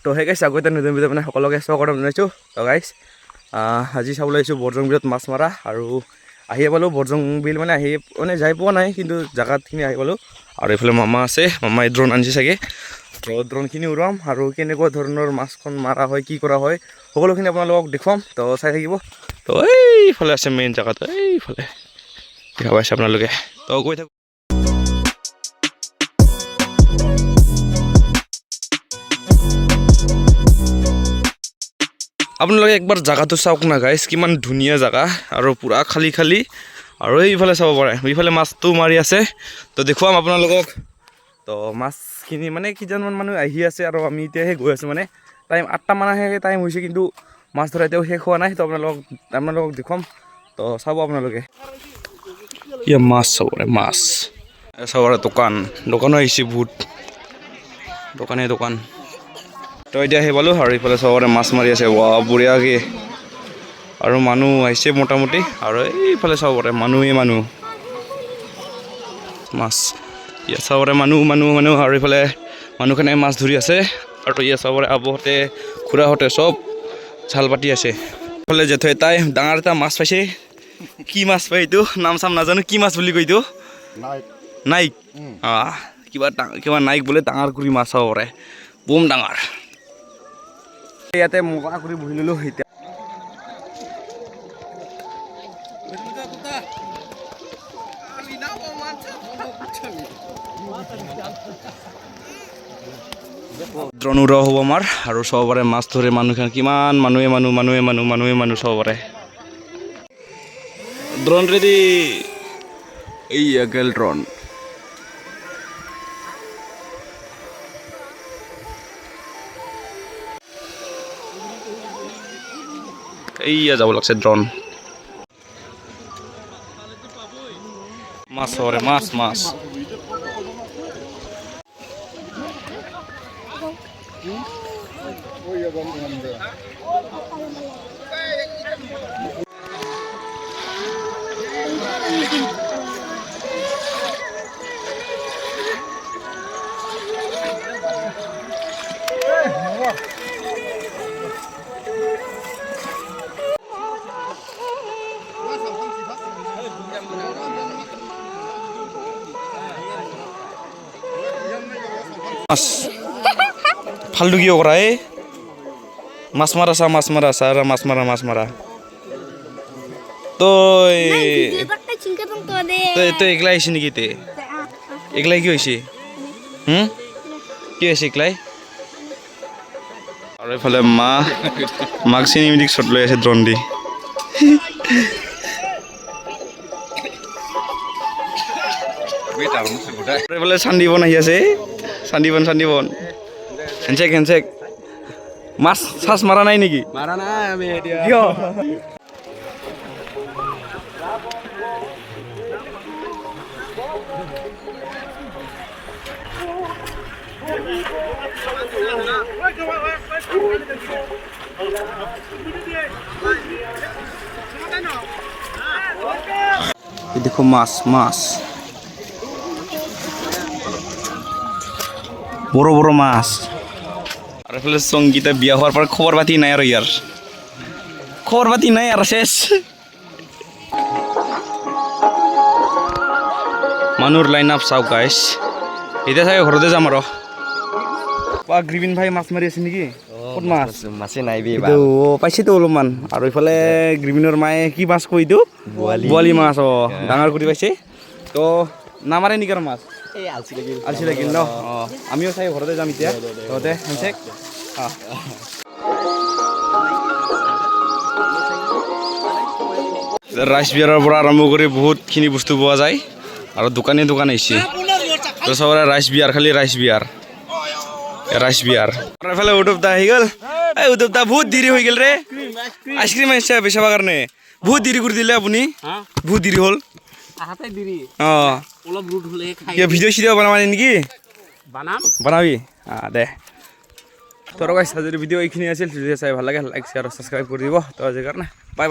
তো সেই গাইছ আকৌ এতিয়া নতুন ভিডিঅ' মানে সকলোকে স্বাগতম জনাইছোঁ। তো গাইছ আজি চাবলৈ আহিছোঁ বৰজং বিলত মাছ মৰা আৰু আহি পালোঁ বৰজং বিল মানে যাই পোৱা নাই কিন্তু জেগাখিনি আহি পালোঁ। আৰু এইফালে মামা আছে, মামাই ড্ৰোন আনিছে চাগে। তো ড্ৰোনখিনি উৰাম আৰু কেনেকুৱা ধৰণৰ মাছখন মাৰা হয়, কি কৰা হয় সকলোখিনি আপোনালোকক দেখুৱাম। তো চাই থাকিব। তো এইফালে আছে মেইন জেগাটো, এইফালে দেখা পাইছে আপোনালোকে। তো গৈ থাকোঁ। আপোনালোকে একবাৰ জেগাটো চাওক না গাইছ, কিমান ধুনীয়া জেগা আৰু পূৰা খালী খালী। আৰু এইফালে চাব পাৰে, এইফালে মাছটো মাৰি আছে। তো দেখুৱাম আপোনালোকক। তো মাছখিনি মানে কেইজনমান মানুহ আহি আছে আৰু আমি এতিয়াহে গৈ আছোঁ। মানে টাইম 8টা মানহে টাইম হৈছে কিন্তু মাছ ধৰা এতিয়াও শেষ হোৱা নাই। তো আপোনালোকক দেখুৱাম। তো চাব আপোনালোকে। ইয়া মাছ চাব পাৰে, মাছ চাব পাৰে। দোকানো আহিছে বহুত, দোকান। তো এতিয়া আহি পালোঁ আৰু এইফালে চবৰে মাছ মাৰি আছে। ৱা বঢ়িয়াকৈ। আৰু মানুহ আহিছে মোটামুটি। আৰু এইফালে চাব পাৰে মানুহ মাছ। ইয়াত চাব পাৰে মানুহ আৰু এইফালে মানুহখিনিয়ে মাছ ধৰি আছে। আৰু ইয়াত চাব পাৰে আবহঁতে খুৰাহঁতে চব জাল পাতি আছে। এইফালে জেঠু এটাই ডাঙৰ এটা মাছ পাইছে। কি মাছ পায় এইটো, নাম চাম নাজানো, কি মাছ বুলি কয় এইটো? নাইক। কিবা নাইক বোলে, ডাঙৰ কৰি মাছ চাব পাৰে, বম ডাঙৰ। ইয়াতে মজা কৰি বহি ল'লোঁ এতিয়া। ড্ৰোন উৰা হ'ব আমাৰ আৰু চাব পাৰে মাছ ধৰে মানুহখিনি, কিমান মানুহে চাব পাৰে। ড্ৰোন ৰেডি, এই গেল ড্ৰোন। এইয়া যাব লাগছে ড্ৰোন। মাছ চাব পাৰে, মাছ। মাছ ফাল্টু কিয় কৰা মাছ মাৰা তই একলা আহিছে নেকি? একলাই কি হৈছে? কি হৈছে একলাই? আৰু এইফালে মাক চিনেমেটিক শ্বট লৈ আছে ড্ৰোন দি। এইফালে চান্দিবন আহি আছে, চান্দিবন হেনচেক। মাছ চাছ মাৰা নাই নেকি? মাৰা নাই আমি এতিয়া। কিয়? দেখো মাছ বড় মাছ। আর এফালে সঙ্গীতা বিয়া হওয়ার পর খবর পাতি নাই আর ইয়ার শেষ। মানুর লাইন আপ চাও গাইস, এতিয়া চাগে ঘৰতে যাম আৰু। গ্ৰীবিন ভাই মাছ মাৰি আছে নেকি? ক'ত মাছ? মাছে নাই পাইছেতো অলপমান। আৰু এইফালে গ্ৰীবিনৰ মায়ে কি মাছ কয় এইটো? বোৱালি মাছ। ডাঙৰ কৰি পাইছে। তো নামাৰে নেকি আৰু মাছ? আলচি লাগিল ন? আমিও চাই ঘৰতে যাম এতিয়া। ঘৰতে হেনচেক। ৰাইচ বিয়াৰৰ পৰা আৰম্ভ কৰি বহুতখিনি বস্তু পোৱা যায় আৰু দোকান আহিছে। তো চবৰে ৰাইচ বিয়াৰ। এফালে উদ্যোগতা আহি গ'ল। উদ্যোগতা বহুত দেৰি হৈ গ'ল ৰে। আইচক্ৰীম আহিছে বেচাবৰ কাৰণে। বহুত দেৰি কৰি দিলে আপুনি, বহুত দেৰি হ'ল। ভিডিঅ' চিডিঅ' বনাবা নেকি? বনাবি দে। তোৰ গাইছ যদি ভিডিঅ' এইখিনি আছিল, চাই ভাল লাগে লাইক শ্বেয়াৰ ছাবস্ক্ৰাইব কৰি দিব। তো আজিৰ কাৰণে বাই।